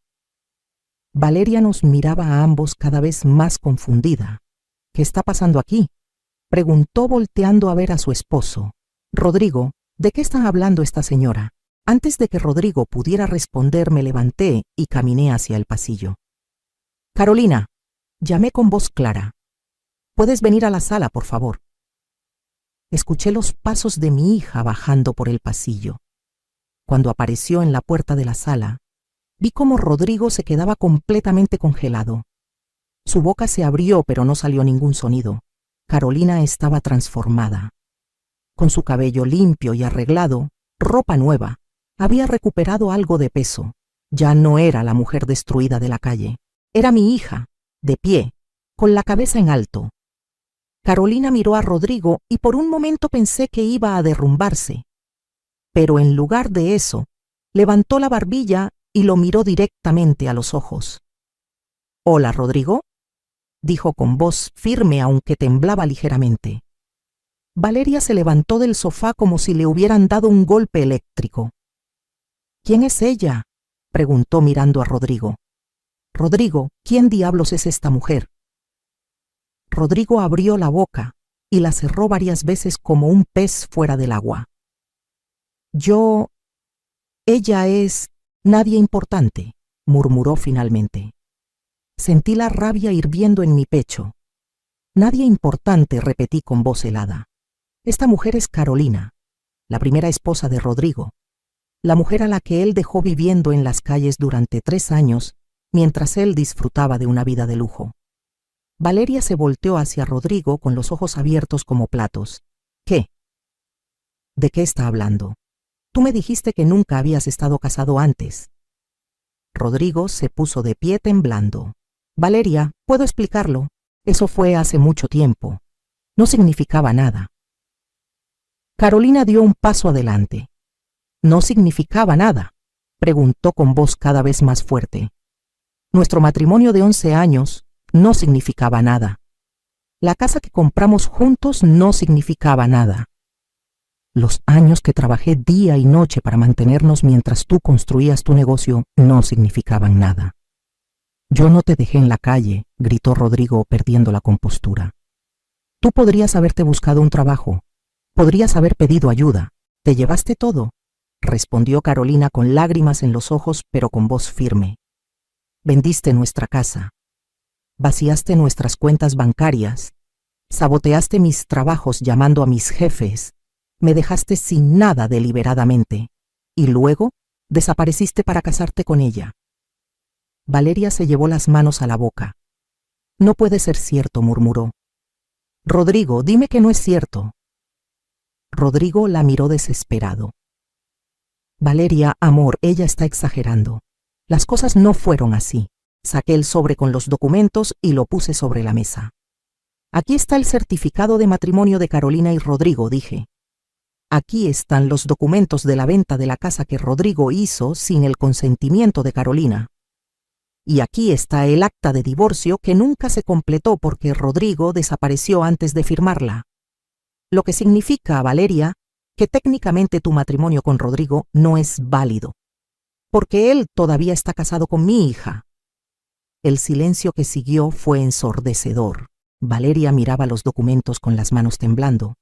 Valeria nos miraba a ambos cada vez más confundida. «¿Qué está pasando aquí?», preguntó volteando a ver a su esposo. «Rodrigo, ¿de qué está hablando esta señora?». Antes de que Rodrigo pudiera responder, me levanté y caminé hacia el pasillo. «Carolina», llamé con voz clara. «¿Puedes venir a la sala, por favor?». Escuché los pasos de mi hija bajando por el pasillo. Cuando apareció en la puerta de la sala, vi cómo Rodrigo se quedaba completamente congelado. Su boca se abrió, pero no salió ningún sonido. Carolina estaba transformada. Con su cabello limpio y arreglado, ropa nueva, había recuperado algo de peso. Ya no era la mujer destruida de la calle. Era mi hija, de pie, con la cabeza en alto. Carolina miró a Rodrigo y por un momento pensé que iba a derrumbarse. Pero en lugar de eso, levantó la barbilla y lo miró directamente a los ojos. «Hola, Rodrigo», dijo con voz firme aunque temblaba ligeramente. Valeria se levantó del sofá como si le hubieran dado un golpe eléctrico. «¿Quién es ella?», preguntó mirando a Rodrigo. «Rodrigo, ¿quién diablos es esta mujer?». Rodrigo abrió la boca y la cerró varias veces como un pez fuera del agua. «Ella es nadie importante», murmuró finalmente. Sentí la rabia hirviendo en mi pecho. «Nadie importante», repetí con voz helada. «Esta mujer es Carolina, la primera esposa de Rodrigo, la mujer a la que él dejó viviendo en las calles durante 3 años mientras él disfrutaba de una vida de lujo. Valeria se volteó hacia Rodrigo con los ojos abiertos como platos. ¿Qué? ¿De qué está hablando? Tú me dijiste que nunca habías estado casado antes. Rodrigo se puso de pie temblando. Valeria, puedo explicarlo. Eso fue hace mucho tiempo. No significaba nada. Carolina dio un paso adelante. ¿No significaba nada?, preguntó con voz cada vez más fuerte. Nuestro matrimonio de 11 años no significaba nada. La casa que compramos juntos no significaba nada. Los años que trabajé día y noche para mantenernos mientras tú construías tu negocio no significaban nada. Yo no te dejé en la calle, gritó Rodrigo perdiendo la compostura. Tú podrías haberte buscado un trabajo, podrías haber pedido ayuda. ¿Te llevaste todo?, respondió Carolina con lágrimas en los ojos pero con voz firme. Vendiste nuestra casa, vaciaste nuestras cuentas bancarias, saboteaste mis trabajos llamando a mis jefes, me dejaste sin nada deliberadamente, y luego desapareciste para casarte con ella. Valeria se llevó las manos a la boca. No puede ser cierto, murmuró. Rodrigo, dime que no es cierto. Rodrigo la miró desesperado. Valeria, amor, ella está exagerando. Las cosas no fueron así. Saqué el sobre con los documentos y lo puse sobre la mesa. Aquí está el certificado de matrimonio de Carolina y Rodrigo, dije. Aquí están los documentos de la venta de la casa que Rodrigo hizo sin el consentimiento de Carolina. Y aquí está el acta de divorcio que nunca se completó porque Rodrigo desapareció antes de firmarla. Lo que significa, Valeria, que técnicamente tu matrimonio con Rodrigo no es válido, porque él todavía está casado con mi hija. El silencio que siguió fue ensordecedor. Valeria miraba los documentos con las manos temblando.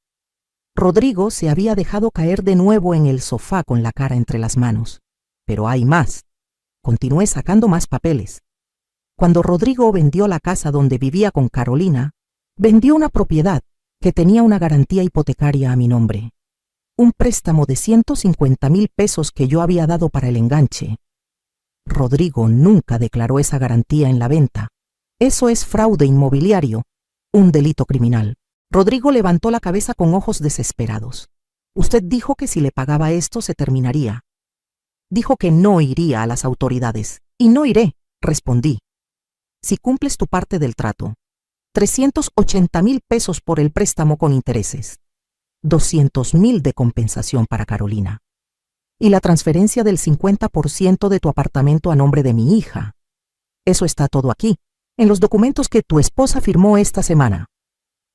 Rodrigo se había dejado caer de nuevo en el sofá con la cara entre las manos. Pero hay más. Continué sacando más papeles. Cuando Rodrigo vendió la casa donde vivía con Carolina, vendió una propiedad que tenía una garantía hipotecaria a mi nombre. Un préstamo de 150,000 pesos que yo había dado para el enganche. Rodrigo nunca declaró esa garantía en la venta. Eso es fraude inmobiliario, un delito criminal. Rodrigo levantó la cabeza con ojos desesperados. Usted dijo que si le pagaba esto se terminaría. Dijo que no iría a las autoridades. Y no iré, respondí. Si cumples tu parte del trato, 380,000 pesos por el préstamo con intereses, 200,000 de compensación para Carolina, y la transferencia del 50% de tu apartamento a nombre de mi hija. Eso está todo aquí, en los documentos que tu esposa firmó esta semana.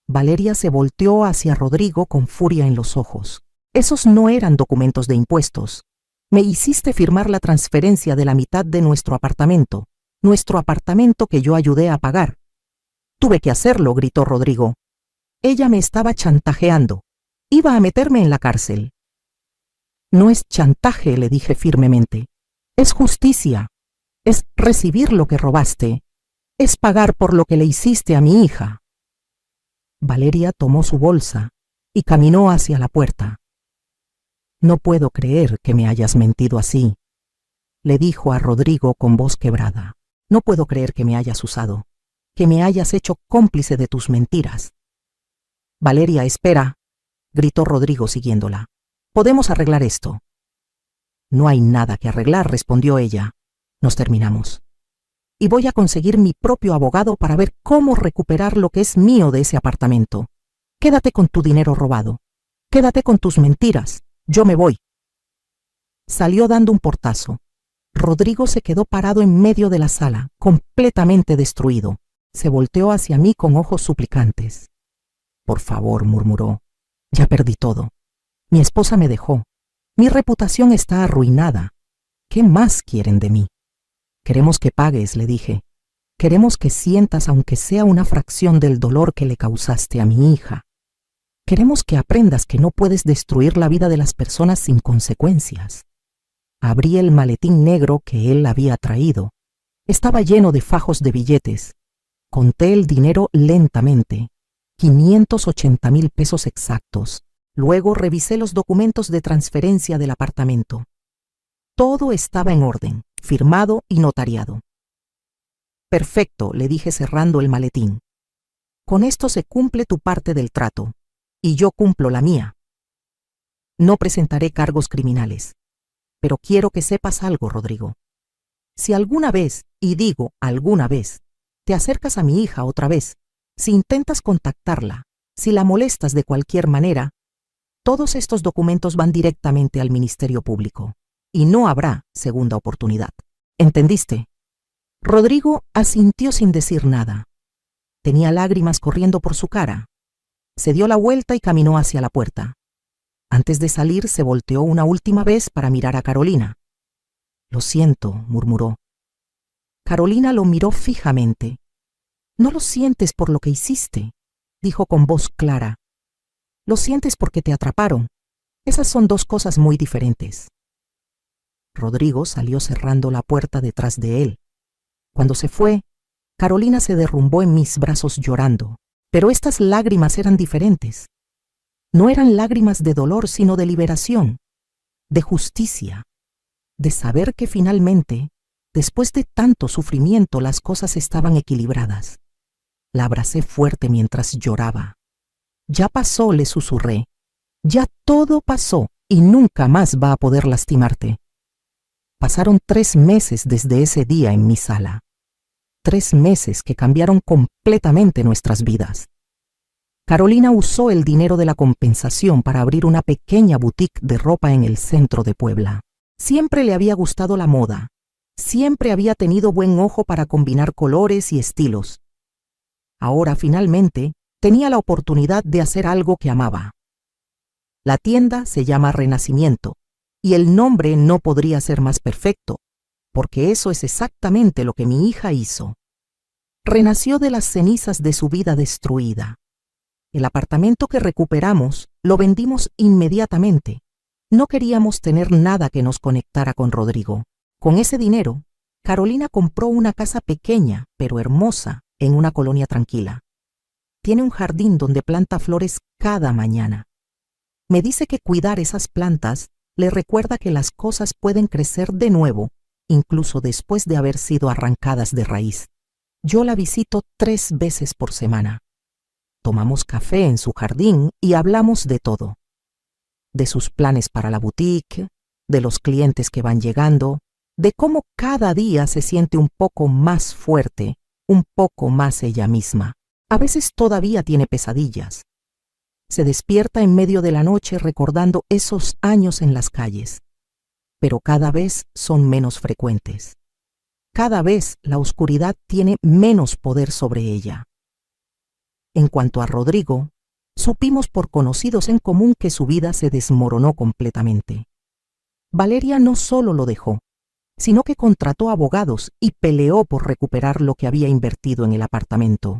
Valeria se volteó hacia Rodrigo con furia en los ojos. Esos no eran documentos de impuestos. Me hiciste firmar la transferencia de la mitad de nuestro apartamento que yo ayudé a pagar. Tuve que hacerlo, gritó Rodrigo. Ella me estaba chantajeando. Iba a meterme en la cárcel. No es chantaje, le dije firmemente. Es justicia. Es recibir lo que robaste. Es pagar por lo que le hiciste a mi hija. Valeria tomó su bolsa y caminó hacia la puerta. No puedo creer que me hayas mentido así, le dijo a Rodrigo con voz quebrada. No puedo creer que me hayas usado, que me hayas hecho cómplice de tus mentiras. Valeria, espera, gritó Rodrigo siguiéndola. Podemos arreglar esto. No hay nada que arreglar, respondió ella. Nos terminamos. Y voy a conseguir mi propio abogado para ver cómo recuperar lo que es mío de ese apartamento. Quédate con tu dinero robado. Quédate con tus mentiras. Yo me voy. Salió dando un portazo. Rodrigo se quedó parado en medio de la sala, completamente destruido. Se volteó hacia mí con ojos suplicantes. Por favor, murmuró. Ya perdí todo. Mi esposa me dejó. Mi reputación está arruinada. ¿Qué más quieren de mí? Queremos que pagues, le dije. Queremos que sientas aunque sea una fracción del dolor que le causaste a mi hija. Queremos que aprendas que no puedes destruir la vida de las personas sin consecuencias. Abrí el maletín negro que él había traído. Estaba lleno de fajos de billetes. Conté el dinero lentamente. 580,000 pesos exactos. Luego revisé los documentos de transferencia del apartamento. Todo estaba en orden, firmado y notariado. Perfecto, le dije cerrando el maletín. Con esto se cumple tu parte del trato, y yo cumplo la mía. No presentaré cargos criminales, pero quiero que sepas algo, Rodrigo. Si alguna vez, y digo alguna vez, te acercas a mi hija otra vez, si intentas contactarla, si la molestas de cualquier manera, todos estos documentos van directamente al Ministerio Público, y no habrá segunda oportunidad. ¿Entendiste? Rodrigo asintió sin decir nada. Tenía lágrimas corriendo por su cara. Se dio la vuelta y caminó hacia la puerta. Antes de salir se volteó una última vez para mirar a Carolina. «Lo siento», murmuró. Carolina lo miró fijamente. «No lo sientes por lo que hiciste», dijo con voz clara. «Lo sientes porque te atraparon. Esas son dos cosas muy diferentes». Rodrigo salió cerrando la puerta detrás de él. Cuando se fue, Carolina se derrumbó en mis brazos llorando, pero estas lágrimas eran diferentes. No eran lágrimas de dolor, sino de liberación, de justicia, de saber que finalmente, después de tanto sufrimiento, las cosas estaban equilibradas. La abracé fuerte mientras lloraba. «Ya pasó», le susurré. «Ya todo pasó y nunca más va a poder lastimarte». Pasaron 3 meses desde ese día en mi sala. 3 meses que cambiaron completamente nuestras vidas. Carolina usó el dinero de la compensación para abrir una pequeña boutique de ropa en el centro de Puebla. Siempre le había gustado la moda. Siempre había tenido buen ojo para combinar colores y estilos. Ahora, finalmente, tenía la oportunidad de hacer algo que amaba. La tienda se llama Renacimiento, y el nombre no podría ser más perfecto, porque eso es exactamente lo que mi hija hizo. Renació de las cenizas de su vida destruida. El apartamento que recuperamos lo vendimos inmediatamente. No queríamos tener nada que nos conectara con Rodrigo. Con ese dinero, Carolina compró una casa pequeña, pero hermosa, en una colonia tranquila. Tiene un jardín donde planta flores cada mañana. Me dice que cuidar esas plantas le recuerda que las cosas pueden crecer de nuevo, incluso después de haber sido arrancadas de raíz. Yo la visito 3 veces por semana. Tomamos café en su jardín y hablamos de todo. De sus planes para la boutique, de los clientes que van llegando, de cómo cada día se siente un poco más fuerte, un poco más ella misma. A veces todavía tiene pesadillas. Se despierta en medio de la noche recordando esos años en las calles, pero cada vez son menos frecuentes. Cada vez la oscuridad tiene menos poder sobre ella. En cuanto a Rodrigo, supimos por conocidos en común que su vida se desmoronó completamente. Valeria no solo lo dejó, sino que contrató abogados y peleó por recuperar lo que había invertido en el apartamento.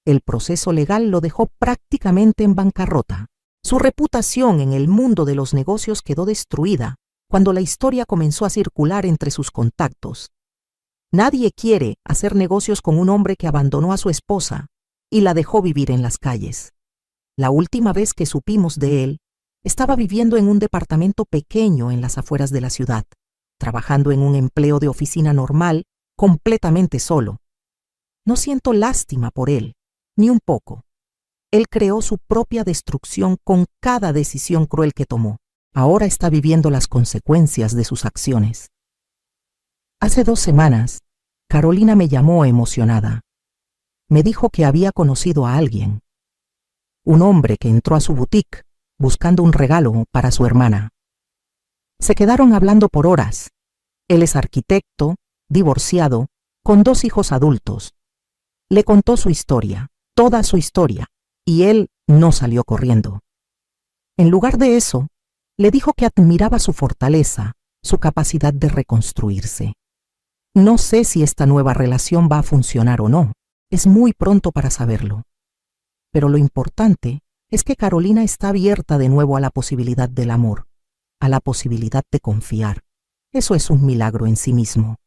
El proceso legal lo dejó prácticamente en bancarrota. Su reputación en el mundo de los negocios quedó destruida cuando la historia comenzó a circular entre sus contactos. Nadie quiere hacer negocios con un hombre que abandonó a su esposa y la dejó vivir en las calles. La última vez que supimos de él, estaba viviendo en un departamento pequeño en las afueras de la ciudad, trabajando en un empleo de oficina normal, completamente solo. No siento lástima por él, ni un poco. Él creó su propia destrucción con cada decisión cruel que tomó. Ahora está viviendo las consecuencias de sus acciones. Hace 2 semanas, Carolina me llamó emocionada. Me dijo que había conocido a alguien. Un hombre que entró a su boutique buscando un regalo para su hermana. Se quedaron hablando por horas. Él es arquitecto, divorciado, con 2 hijos adultos. Le contó su historia, toda su historia, y él no salió corriendo. En lugar de eso, le dijo que admiraba su fortaleza, su capacidad de reconstruirse. No sé si esta nueva relación va a funcionar o no. Es muy pronto para saberlo. Pero lo importante es que Carolina está abierta de nuevo a la posibilidad del amor, a la posibilidad de confiar. Eso es un milagro en sí mismo.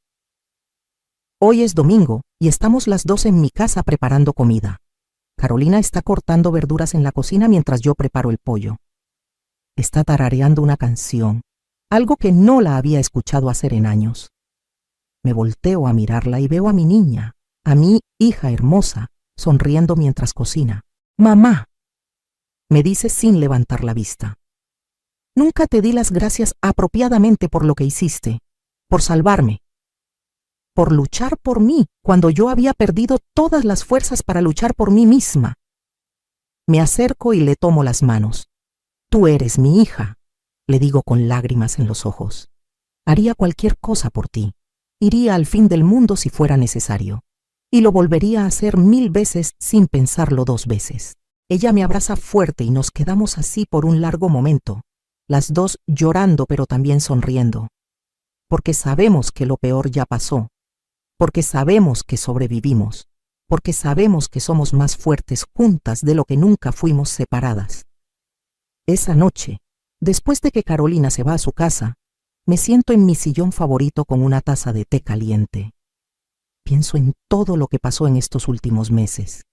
Hoy es domingo y estamos las 2 en mi casa preparando comida. Carolina está cortando verduras en la cocina mientras yo preparo el pollo. Está tarareando una canción, algo que no la había escuchado hacer en años. Me volteo a mirarla y veo a mi niña, a mi hija hermosa, sonriendo mientras cocina. «Mamá», me dice sin levantar la vista. «Nunca te di las gracias apropiadamente por lo que hiciste, por salvarme, por luchar por mí cuando yo había perdido todas las fuerzas para luchar por mí misma». Me acerco y le tomo las manos. «Tú eres mi hija», le digo con lágrimas en los ojos. «Haría cualquier cosa por ti. Iría al fin del mundo si fuera necesario. Y lo volvería a hacer 1000 veces sin pensarlo 2 veces». Ella me abraza fuerte y nos quedamos así por un largo momento, las dos llorando pero también sonriendo. Porque sabemos que lo peor ya pasó. Porque sabemos que sobrevivimos. Porque sabemos que somos más fuertes juntas de lo que nunca fuimos separadas. Esa noche, después de que Carolina se va a su casa, me siento en mi sillón favorito con una taza de té caliente. Pienso en todo lo que pasó en estos últimos meses.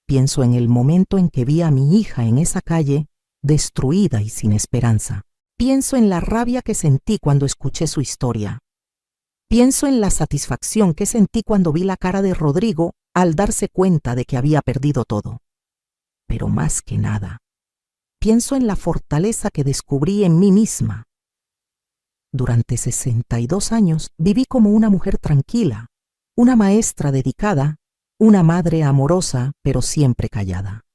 Pienso en el momento en que vi a mi hija en esa calle, destruida y sin esperanza. Pienso en la rabia que sentí cuando escuché su historia. Pienso en la satisfacción que sentí cuando vi la cara de Rodrigo al darse cuenta de que había perdido todo. Pero más que nada, pienso en la fortaleza que descubrí en mí misma. Durante 62 años viví como una mujer tranquila, una maestra dedicada, una madre amorosa, pero siempre callada.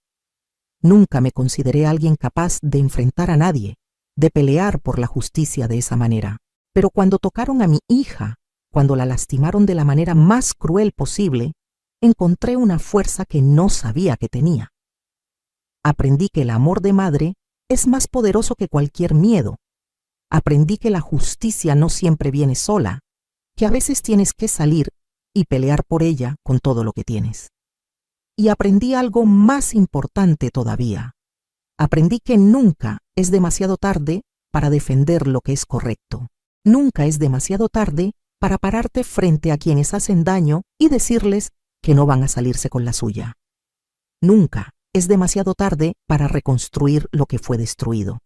Nunca me consideré alguien capaz de enfrentar a nadie, de pelear por la justicia de esa manera. Pero cuando tocaron a mi hija, cuando la lastimaron de la manera más cruel posible, encontré una fuerza que no sabía que tenía. Aprendí que el amor de madre es más poderoso que cualquier miedo. Aprendí que la justicia no siempre viene sola, que a veces tienes que salir y pelear por ella con todo lo que tienes. Y aprendí algo más importante todavía. Aprendí que nunca es demasiado tarde para defender lo que es correcto. Nunca es demasiado tarde para pararte frente a quienes hacen daño y decirles que no van a salirse con la suya. Nunca es demasiado tarde para reconstruir lo que fue destruido.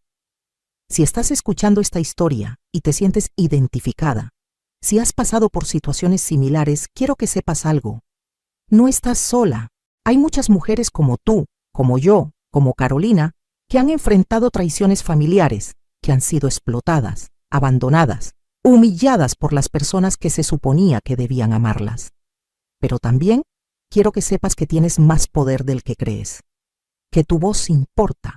Si estás escuchando esta historia y te sientes identificada, si has pasado por situaciones similares, quiero que sepas algo. No estás sola. Hay muchas mujeres como tú, como yo, como Carolina, que han enfrentado traiciones familiares, que han sido explotadas, abandonadas, humilladas por las personas que se suponía que debían amarlas. Pero también quiero que sepas que tienes más poder del que crees, que tu voz importa,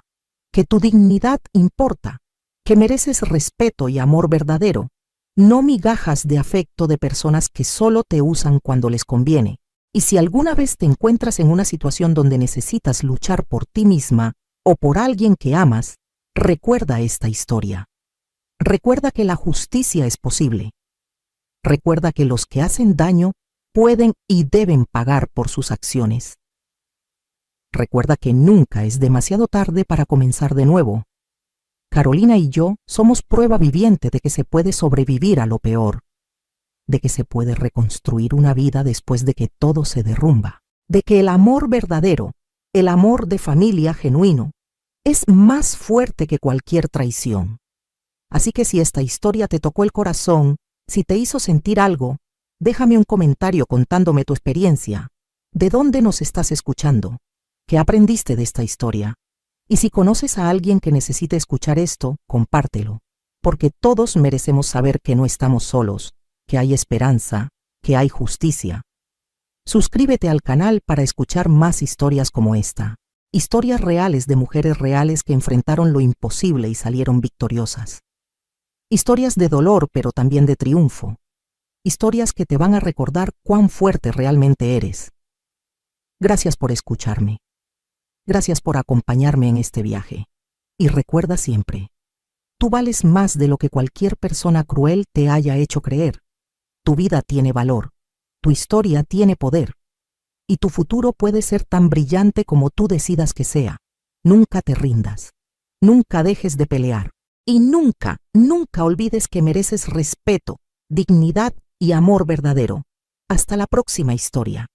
que tu dignidad importa, que mereces respeto y amor verdadero, no migajas de afecto de personas que solo te usan cuando les conviene. Y si alguna vez te encuentras en una situación donde necesitas luchar por ti misma o por alguien que amas, recuerda esta historia. Recuerda que la justicia es posible. Recuerda que los que hacen daño pueden y deben pagar por sus acciones. Recuerda que nunca es demasiado tarde para comenzar de nuevo. Carolina y yo somos prueba viviente de que se puede sobrevivir a lo peor, de que se puede reconstruir una vida después de que todo se derrumba, de que el amor verdadero, el amor de familia genuino, es más fuerte que cualquier traición. Así que si esta historia te tocó el corazón, si te hizo sentir algo, déjame un comentario contándome tu experiencia. ¿De dónde nos estás escuchando? ¿Qué aprendiste de esta historia? Y si conoces a alguien que necesite escuchar esto, compártelo, porque todos merecemos saber que no estamos solos, que hay esperanza, que hay justicia. Suscríbete al canal para escuchar más historias como esta, historias reales de mujeres reales que enfrentaron lo imposible y salieron victoriosas. Historias de dolor, pero también de triunfo. Historias que te van a recordar cuán fuerte realmente eres. Gracias por escucharme. Gracias por acompañarme en este viaje. Y recuerda siempre, tú vales más de lo que cualquier persona cruel te haya hecho creer. Tu vida tiene valor, tu historia tiene poder, y tu futuro puede ser tan brillante como tú decidas que sea. Nunca te rindas, nunca dejes de pelear, y nunca, nunca olvides que mereces respeto, dignidad y amor verdadero. Hasta la próxima historia.